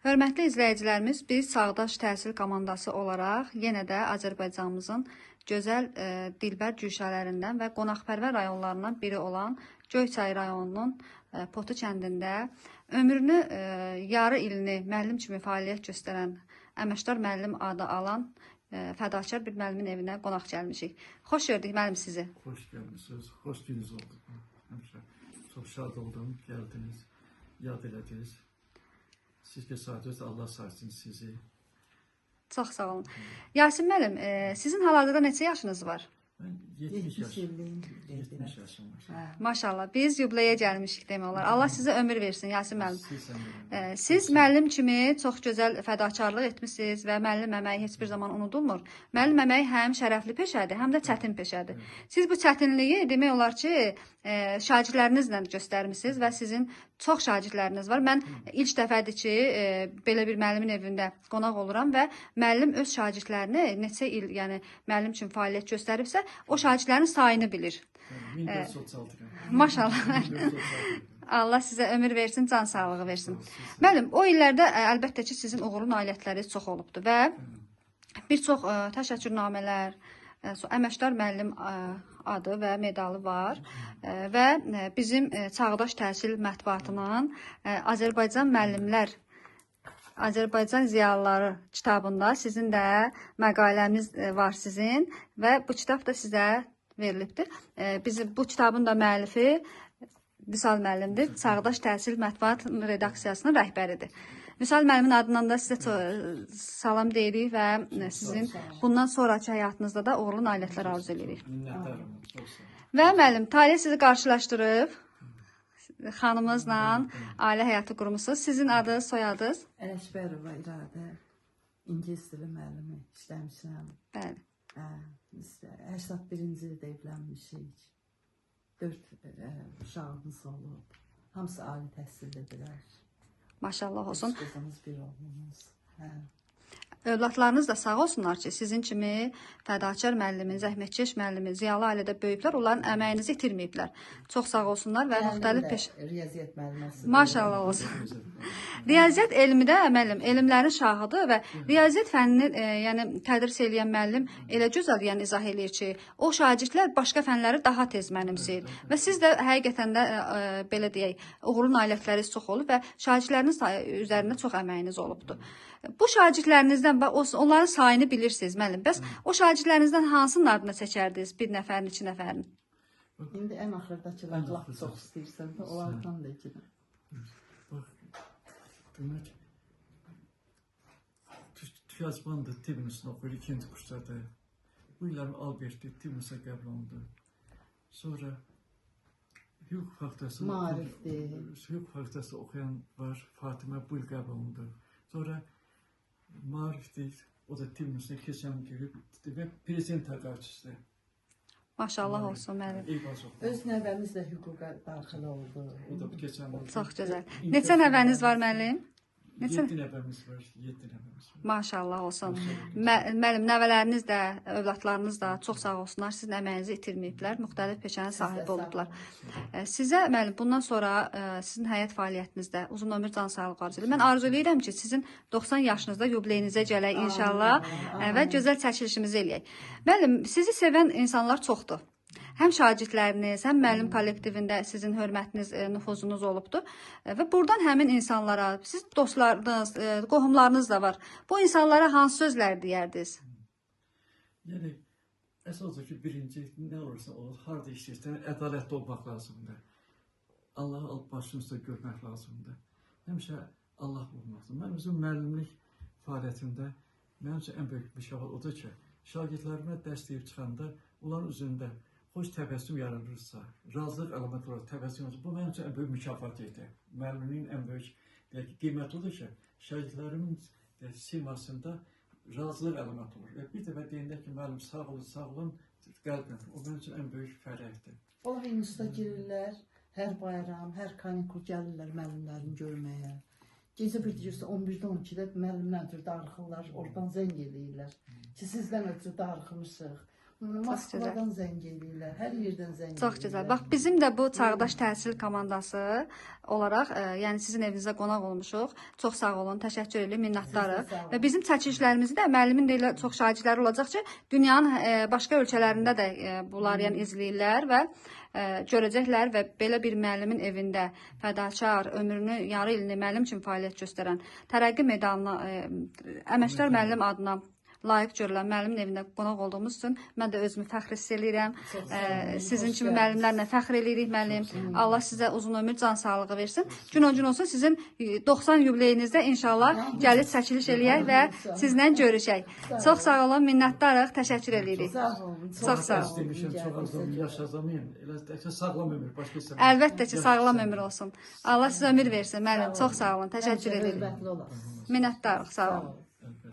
Hörmətli izləyicilərimiz, biz Çağdaş Təhsil komandası olaraq yenə də Azərbaycanımızın gözəl dilbər güşələrindən və qonaqpərvər rayonlarından biri olan Göyçay rayonunun Potu kəndində ömrünü yarı ilini müəllim kimi fəaliyyət göstərən əməkdar müəllim adı alan fədakar bir müəllimin evinə qonaq gəlmişik. Xoş gördük müəllim sizi. Hoş gəlmisiniz, hoş gününüz oldu. Həmişə çox şad oldum, gəldiniz, yad elədiniz. Siz təsadüf, Allah saysın sizi. Çox sağ olun. Yasin müəllim, sizin hal-hazırda neçə yaşınız var? Mən 70 yaşım var. Maşallah, biz yubileyə gəlmişik demək olar. Allah sizə ömür versin Yasin müəllim. Siz Siz müəllim kimi çox gözəl fədakarlıq etmişsiniz və müəllim əməyi heç bir zaman unudulmur. Müəllim əməyi həm şərəfli peşədir, həm də çətin peşədir. Siz bu çətinliyi demək olar ki, şagirdlərinizlə göstərmisiniz və sizin çox şagirdləriniz var. Mən ilk dəfədir ki, belə bir müəllimin evində qonaq oluram və müəllim öz şagirdlərini neçə il, yəni müəllim üçün fəaliyyət göstəribsə, o şagirdlərin sayını bilir. Maşallah. Allah sizə ömür versin, can sağlığı versin. Müəllim, o illərdə əlbəttə ki, sizin uğurlu nailiyyətləriniz çox olubdur və bir çox təşəkkürnamələr, əməkdar müəllim adı və medalı var və bizim Çağdaş Təhsil mətbuatının Azərbaycan müəllimlər, Azərbaycan ziyalıları kitabında sizin də məqaləniz var sizin və bu kitab da sizə verilibdir. Bizim bu kitabın da müəllifi Vüsal müəllimdir. Çağdaş Təhsil mətbuat redaksiyasının rəhbəridir. Vüsal müəllimin adından da sizə salam deyirik və sizin bundan sonraki həyatınızda da uğurlu nailiyyətlər arzu edirik. Və müəllim, talih sizi qarşılaşdırıb xanımızla ailə həyatı qurmusunuz. Sizin adınız, soyadınız? Ələkbərova İradə, İngilis dili müəllimi işləmişəm. Bəli. 81-ci ildə evlənmişik. 4 uşağımız olub. Hamısı ali təhsillidirlər. Maşallah olsun. Qızımız, bir oğlumuz. Övladlarınız da sağ olsunlar ki, sizin kimi fədakar müəllimin, zəhmətkeş müəllimin, ziyalı ailədə böyüyüblər, onların əməyinizi itirməyiblər. Çox sağ olsunlar və müxtəlif peşə. Riyaziyyat müəlliməsi. Maşallah olsun. Riyaziyyat elmi də müəllim, elmlərin şahıdır və riyaziyyat fənnini, yəni tədris edən müəllim elə gözəl yəni izah eləyir ki, o şagirdlər başqa fənləri daha tez mənimsəyir və siz də həqiqətən də belə deyək, uğurlu nailiyyətləriniz çox olub və şagirdləriniz üzərində çox əməyiniz olubdur. Bu şagirdlərinizdən, onların sayını bilirsiniz müəllim. Bəs o şagirdlərinizdən hansının adına çəkərdiniz? Bir nəfərin, iki nəfərin? İndi ən axırdakılar laf çox istəyirsən də, onlardan da iki. Demək, Tüyazbandı Tivnus'un oxuyur, ikinci kursada. Bu illərin Alberti Tivnus'a qəbul olundu. Sonra hüquq fakültəsi oxuyan var, Fatimə bu il qəbul olundu. Sonra Maarifdir, o da Tivnus'a keçən girib və prezident təqaüdçüsü. Maşallah olsun müəllim. Öz nəvəmiz də hüquqa daxil oldu. O da keçən oldu. Çox gözəl. Neçə nəvəniz var müəllim? 7 nəvəmiz var, 7 nəvəmiz var. Maşallah olsun. Müəllim, nəvələriniz də, övladlarınız da çox sağ olsunlar. Sizin əməyinizi itirməyiblər, müxtəlif peşənin sahibi olublar. Sizə müəllim, bundan sonra sizin həyat fəaliyyətinizdə uzun ömür, can sağlığı arzu edirəm. Mən arzu edirəm ki, sizin 90 yaşınızda yubileyinizə gələk inşallah və gözəl çəkilişimizi eləyək. Müəllim, sizi sevən insanlar çoxdur. Həm şagirdləriniz, həm müəllim kollektivində sizin hörmətiniz, nüfuzunuz olubdur. Və buradan həmin insanlara, siz dostlarınız, qohumlarınız da var. Bu insanlara hansı sözlər deyərdiniz? Yəni, əsas ki, birinci, nə olursa olur, harada işləyirsən, ədalətli olmaq lazımdır. Allahı alıb başınızda görmək lazımdır. Həmişə Allah olmaqdır. Mən özüm müəllimlik fəaliyyətində, mənim üçün ən böyük bir şey odur ki, şagirdlərimə dərs deyib çıxanda, onların üzərində xoş təbəssüm yaradırsa, razılıq əlaməti olaraq təbəssüm yaradırsa, bu mənim üçün ən böyük mükafat idi. Müəllimin ən böyük qiyməti odur ki, şagirdlərimin simasında razılıq əlaməti olur. Və bir dəfə deyəndə ki, müəllim sağ olun, qəlbən. O mənim üçün ən böyük fərəhdir. Onlar Yunusda girirlər, hər bayram, hər kanikul gəlirlər müəllimlərini görməyə. Gecə bir deyirsə 11-də 12-də müəllimdən ötürü darıxırlar, oradan zəng eləyirlər ki, sizdən ötürü darıxmışıq. Moskvadan zəng edirlər, hər yerdən zəng edirlər. Çox gözəl. Bax, bizim də bu Çağdaş Təhsil komandası olaraq, yəni sizin evinizə qonaq olmuşuq. Çox sağ olun, təşəkkür edirəm, minnətdarıq. Və bizim çəkilişlərimizi də müəllimin də elə çox şagirdləri olacaq ki, dünyanın başqa ölkələrində də bunlar yəni izləyirlər və görəcəklər və belə bir müəllimin evində fədakar, ömrünü, yarı ilini müəllim kimi fəaliyyət göstərən, tərəqqi medalına, əməkdar müəllim adına layiq görülən müəllimin evində qonaq olduğumuz üçün mən də özümü fəxr hiss edirəm. Sizin kimi müəllimlərlə fəxr edirik müəllim. Allah sizə uzun ömür, can sağlığı versin. Gün o gün olsun sizin 90 yubileyinizdə inşallah gəlib çəkiliş eləyək və sizlə görüşək. Çox sağ olun, minnətdarıq, təşəkkür edirik. Sağ olun. Çox sağ olun. İstəmişəm, çox az ömür yaşazamayım. Elə təkcə sağlam ömür, başqa istəmirəm. Əlbəttə ki, sağlam ömür olsun. Allah sizə ömür versin müəllim. Çox sağ olun, təşəkkür edirik. Hörmətli olasınız. Minnətdarıq, sağ olun.